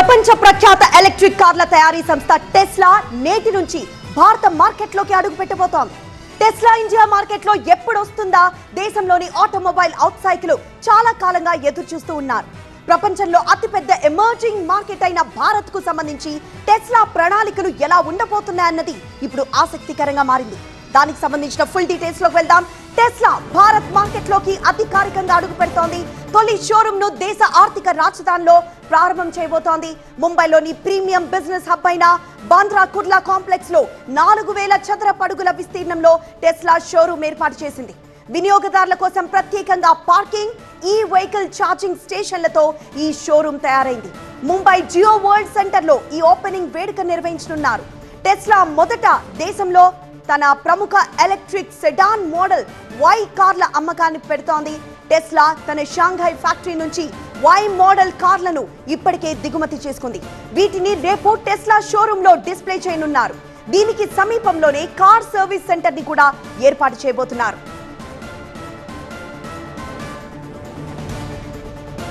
ప్రపంచ ప్రఖ్యాత ఎలక్ట్రిక్ కార్ల తయారీ సంస్థ టెస్లా నేటి నుంచి భారత మార్కెట్లోకి అడుగుపెట్టబోతోంది. టెస్లా ఇండియా మార్కెట్లో ఎప్పుడు వస్తుందా దేశంలోని ఆటోమొబైల్ అవుట్ సైకిల్ చాలా కాలంగా ఎదురు చూస్తూ ఉన్నారు. ప్రపంచంలో అతిపెద్ద ఎమర్జింగ్ మార్కెట్ అయిన భారత్ కు సంబంధించి టెస్లా ప్రణాళికలు ఎలా ఉండబోతున్నాయన్నది ఇప్పుడు ఆసక్తికరంగా మారింది. దానికి సంబంధించిన ఫుల్ డీటెయిల్స్ లోకి వెళ్దాం. టెస్లా భారత్ మార్కెట్ లోకి అధికారికంగా అడుగు పెడుతోంది. తొలి షోరూమ్ ను దేశ ఆర్థిక రాజధానిలో ప్రారంభం చేయబోతోంది. ముంబైలోని ప్రీమియం బిజినెస్ హబ్ అయిన బాంద్రా కుర్లా కాంప్లెక్స్ లో 4000 చదరపు అడుగుల విస్తీర్ణంలో టెస్లా షోరూమ్ ఏర్పాటు చేసింది. వినియోగదారుల కోసం ప్రత్యేకంగా పార్కింగ్, ఈ వెహికల్ ఛార్జింగ్ స్టేషన్లతో ఈ షోరూమ్ తయారైంది. ముంబై జియో వరల్డ్ సెంటర్ లో ఈ ఓపెనింగ్ వేడుక నిర్వహించనున్నారు. టెస్లా మొదట దేశంలో తన ప్రముఖ ఎలక్ట్రిక్ సెడాన్ మోడల్ వై కార్ల అమ్మకాన్ని పెడుతోంది. టెస్లా తన షాంఘై ఫ్యాక్టరీ నుంచి వై మోడల్ కార్లను ఇప్పటికే దిగుమతి చేసుకుంది. వీటిని రేపు టెస్లా షోరూమ్ లో డిస్ప్లే చేయనున్నారు. దీనికి సమీపంలోనే కార్ సర్వీస్ సెంటర్ ని కూడా ఏర్పాటు చేయబోతున్నారు.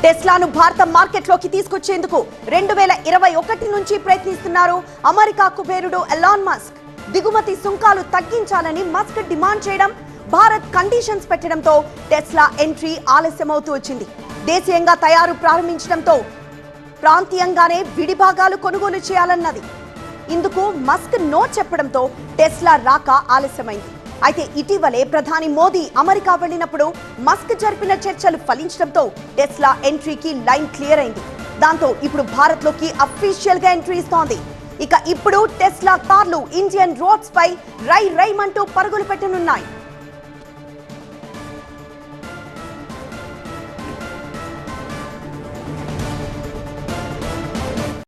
టెస్లాను భారత మార్కెట్లోకి తీసుకొచ్చేందుకు 2021 నుంచి ప్రయత్నిస్తున్నారు అమెరికా కుబేరుడు ఎలాన్ మస్క్. దిగుమతి సుంకాలు తగ్గించాలని మస్క్ డిమాండ్ చేయడం, భారత్ కండిషన్స్ పెట్టడంతో టెస్లా ఎంట్రీ ఆలస్యమవుతూ వచ్చింది. దేశీయంగా తయారు ప్రారంభించడంతో ప్రాంతీయంగానే విడిభాగాలు కొనుగోలు చేయాలన్నది. ఇందుకు మస్క్ నో చెప్పడంతో టెస్లా రాక ఆలస్యమైంది. అయితే ఇటీవలే ప్రధాని మోదీ అమెరికా వెళ్లినప్పుడు మస్క్ జరిపిన చర్చలు ఫలించడంతో టెస్లా ఎంట్రీకి లైన్ క్లియర్ అయింది. దాంతో ఇప్పుడు భారత్ లోకి అఫీషియల్ గా ఎంట్రీ ఇస్తోంది. ఇక ఇప్పుడు టెస్లా కార్లు ఇండియన్ రోడ్స్ పై రై రైమంటూ పరుగులు పెట్టనున్నాయి.